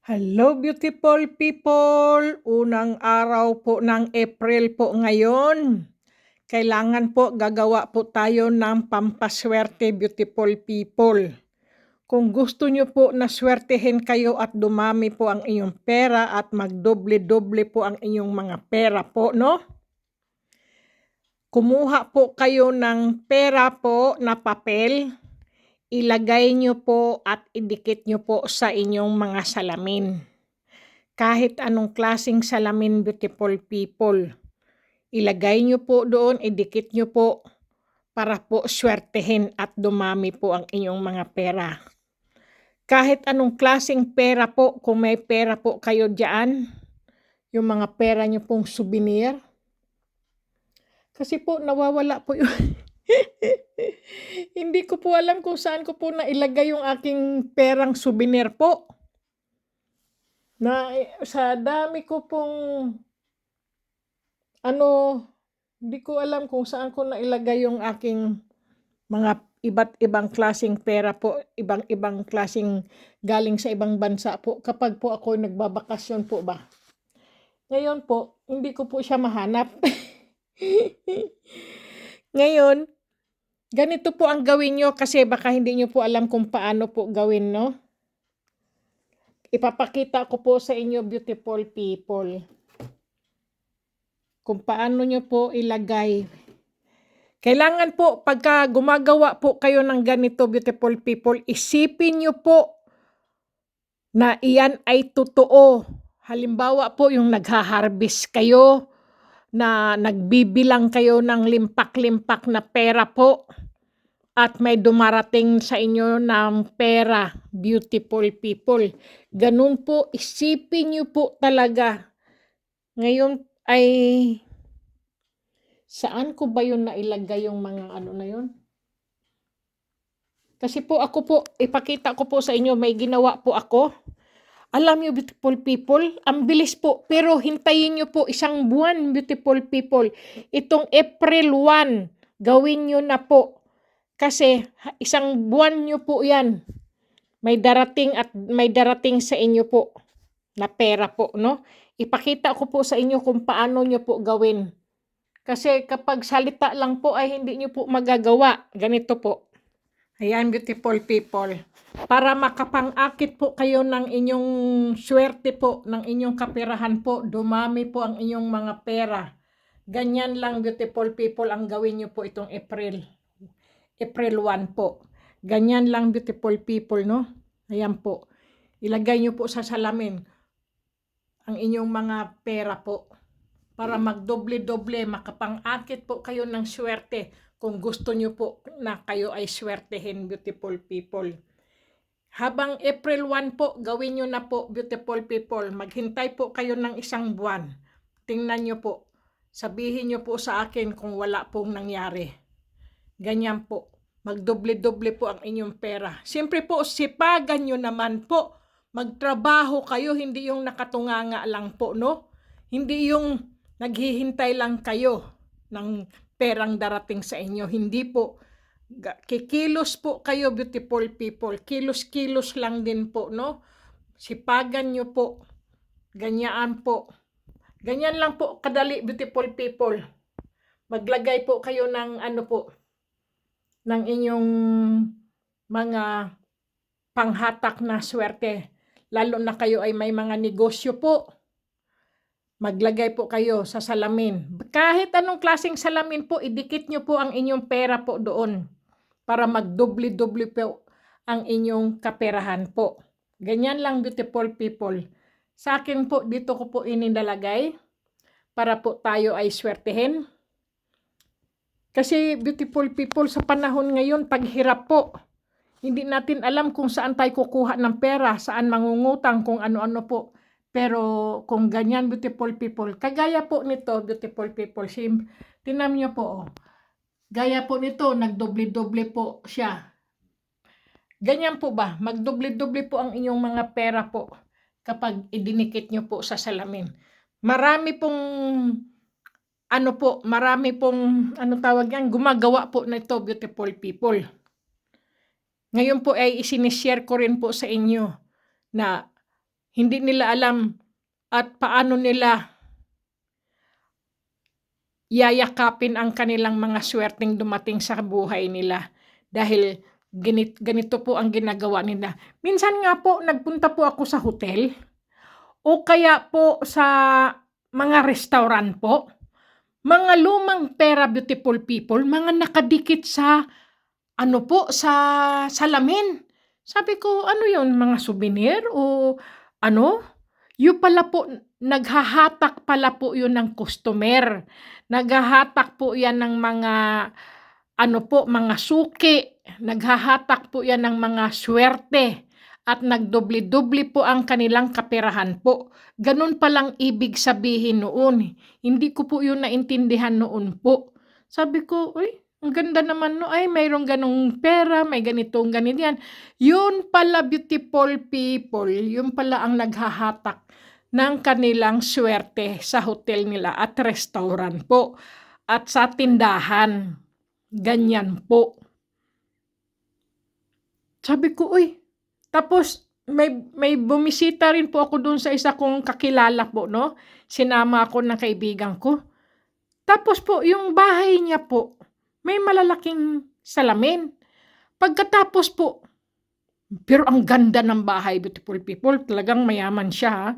Hello beautiful people! Unang araw po ng April po ngayon. Kailangan po gagawa po tayo ng pampaswerte beautiful people. Kung gusto nyo po na swertehin kayo at dumami po ang inyong pera at magdoble-doble po ang inyong mga pera po, no? Kumuha po kayo ng pera po na papel, ilagay nyo po at idikit nyo po sa inyong mga salamin. Kahit anong klaseng salamin beautiful people. Ilagay nyo po doon, idikit nyo po para po swertehin at dumami po ang inyong mga pera. Kahit anong klaseng pera po, kung may pera po kayo dyan, yung mga pera nyo pong souvenir. Kasi po nawawala po yun. Hindi ko po alam kung saan ko po nailagay yung aking perang souvenir po. Na sa dami ko pong hindi ko alam kung saan ko nailagay yung aking mga iba't ibang klaseng pera po, ibang klaseng galing sa ibang bansa po kapag po ako nagbabakasyon po ba. Ngayon po, hindi ko po siya mahanap. Ngayon, ganito po ang gawin nyo kasi baka hindi nyo po alam kung paano po gawin, no? Ipapakita ko po sa inyo beautiful people kung paano nyo po ilagay. Kailangan po pagka gumagawa po kayo ng ganito beautiful people, isipin nyo po na iyan ay totoo. Halimbawa po yung nagha-harvest kayo, na nagbibilang kayo ng limpak-limpak na pera po at may dumarating sa inyo ng pera, beautiful people. Ganun po, isipin nyo po talaga. Ngayon ay, saan ko ba yun nailagay yung mga na yun? Kasi po ako po, ipakita ko po sa inyo, may ginawa po ako. Alam niyo beautiful people, ang bilis po, pero hintayin niyo po isang buwan beautiful people. Itong April 1, gawin niyo na po. Kasi isang buwan niyo po yan. May darating sa inyo po na pera po, no? Ipakita ko po sa inyo kung paano niyo po gawin. Kasi kapag salita lang po ay hindi niyo po magagawa. Ganito po. Ayan beautiful people. Para makapang-akit po kayo ng inyong swerte po, ng inyong kaperahan po, dumami po ang inyong mga pera. Ganyan lang beautiful people ang gawin nyo po itong April 1 po. Ganyan lang beautiful people, no? Ayan po. Ilagay nyo po sa salamin ang inyong mga pera po. Para magdoble-doble, makapang-akit po kayo ng swerte kung gusto nyo po na kayo ay swertehin beautiful people. Habang April 1 po, gawin nyo na po beautiful people. Maghintay po kayo ng isang buwan. Tingnan nyo po. Sabihin nyo po sa akin kung wala pong nangyari. Ganyan po. Magdoble-doble po ang inyong pera. Siyempre po, sipagan nyo naman po. Magtrabaho kayo, hindi yung nakatunganga lang po, no? Hindi yung naghihintay lang kayo ng perang darating sa inyo. Hindi po. Kikilos po kayo beautiful people. Kilos-kilos lang din po, no? Sipagan nyo po. Ganyan po. Ganyan lang po kadali beautiful people. Maglagay po kayo ng po, ng inyong mga panghatak na swerte. Lalo na kayo ay may mga negosyo po. Maglagay po kayo sa salamin. Kahit anong klaseng salamin po, idikit nyo po ang inyong pera po doon para magdoble-doble po ang inyong kaperahan po. Ganyan lang beautiful people. Sa akin po, dito ko po ininalagay para po tayo ay swertehin. Kasi beautiful people, sa panahon ngayon, paghirap po. Hindi natin alam kung saan tayo kukuha ng pera, saan mangungutang, kung ano-ano po. Pero kung ganyan beautiful people, kagaya po nito beautiful people, tinan niyo po, gaya po nito, nagdoble-doble po siya. Ganyan po ba? Magdoble-doble po ang inyong mga pera po kapag idinikit nyo po sa salamin. Marami pong tawag yan, gumagawa po nito beautiful people. Ngayon po ay isinishare ko rin po sa inyo na Hindi nila alam at paano nila yayakapin ang kanilang mga swerteng dumating sa buhay nila. Dahil ganito po ang ginagawa nila. Minsan nga po, nagpunta po ako sa hotel o kaya po sa mga restaurant po. Mga lumang pera, beautiful people, mga nakadikit sa sa salamin. Sabi ko, ano yun, mga souvenir o ano? Yung pala po, naghahatak pala po yun ng customer. Naghahatak po yan ng mga, mga suki. Naghahatak po yan ng mga swerte. At nagdobli-dobli po ang kanilang kaperahan po. Ganun palang ibig sabihin noon. Hindi ko po yun naintindihan noon po. Sabi ko, ang ganda naman no, mayroong ganong pera, may ganitong ganito yan. Yun pala, beautiful people, yun pala ang naghahatak ng kanilang swerte sa hotel nila at restaurant po. At sa tindahan. Ganyan po. Sabi ko, tapos may bumisita rin po ako doon sa isa kong kakilala po, no? Sinama ako ng kaibigan ko. Tapos po, yung bahay niya po, may malalaking salamin. Pagkatapos po, pero ang ganda ng bahay, beautiful people, talagang mayaman siya, ha?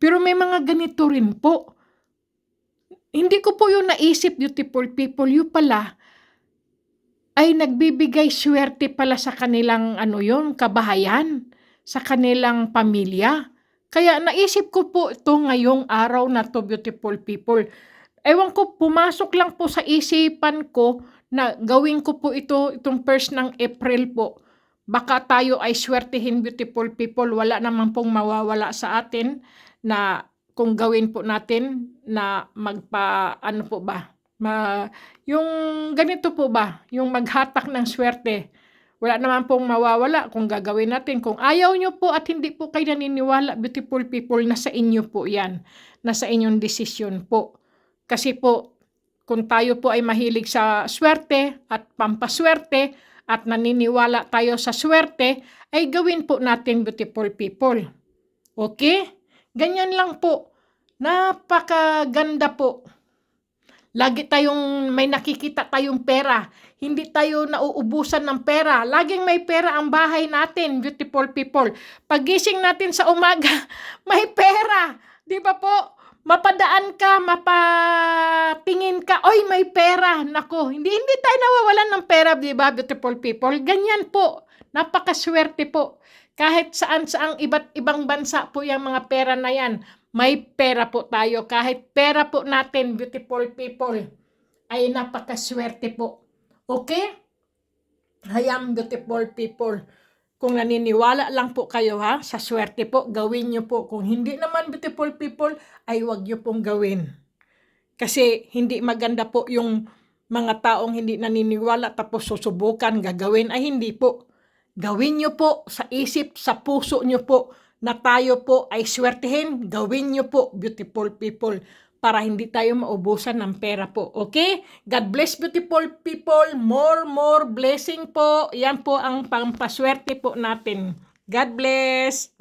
Pero may mga ganito rin po. Hindi ko po yung naisip, beautiful people, yung pala, ay nagbibigay swerte pala sa kanilang kabahayan, sa kanilang pamilya. Kaya naisip ko po ito ngayong araw na to, beautiful people. Ewan ko, pumasok lang po sa isipan ko na gawin ko po itong 1st ng April po. Baka tayo ay swertihin, beautiful people. Wala naman pong mawawala sa atin na kung gawin po natin na yung ganito po ba, yung maghatak ng swerte. Wala naman pong mawawala kung gagawin natin. Kung ayaw nyo po at hindi po kayo naniniwala, beautiful people, nasa inyo po yan. Nasa inyong desisyon po. Kasi po, kung tayo po ay mahilig sa swerte at pampaswerte at naniniwala tayo sa swerte, ay gawin po natin, beautiful people. Okay? Ganyan lang po. Napakaganda po. Lagi tayong may nakikita tayong pera. Hindi tayo nauubusan ng pera. Laging may pera ang bahay natin, beautiful people. Pagising natin sa umaga, may pera. Di ba po? Mapadaan ka, mapatingin ka, may pera. Nako, hindi tayo nawawalan ng pera, di ba, beautiful people? Ganyan po. Napakaswerte po. Kahit saan-saang iba't ibang bansa po yung mga pera na yan. May pera po tayo. Kahit pera po natin, beautiful people, ay napakaswerte po. Okay? Hayang beautiful people. Kung naniniwala lang po kayo sa swerte po, gawin nyo po. Kung hindi naman, beautiful people, ay wag nyo pong gawin. Kasi hindi maganda po yung mga taong hindi naniniwala tapos susubukan, gagawin. Ay hindi po. Gawin nyo po sa isip, sa puso nyo po na tayo po ay swertihin. Gawin nyo po, beautiful people, para hindi tayo maubusan ng pera po. Okay? God bless, beautiful people. More blessing po. Yan po ang pampaswerte po natin. God bless.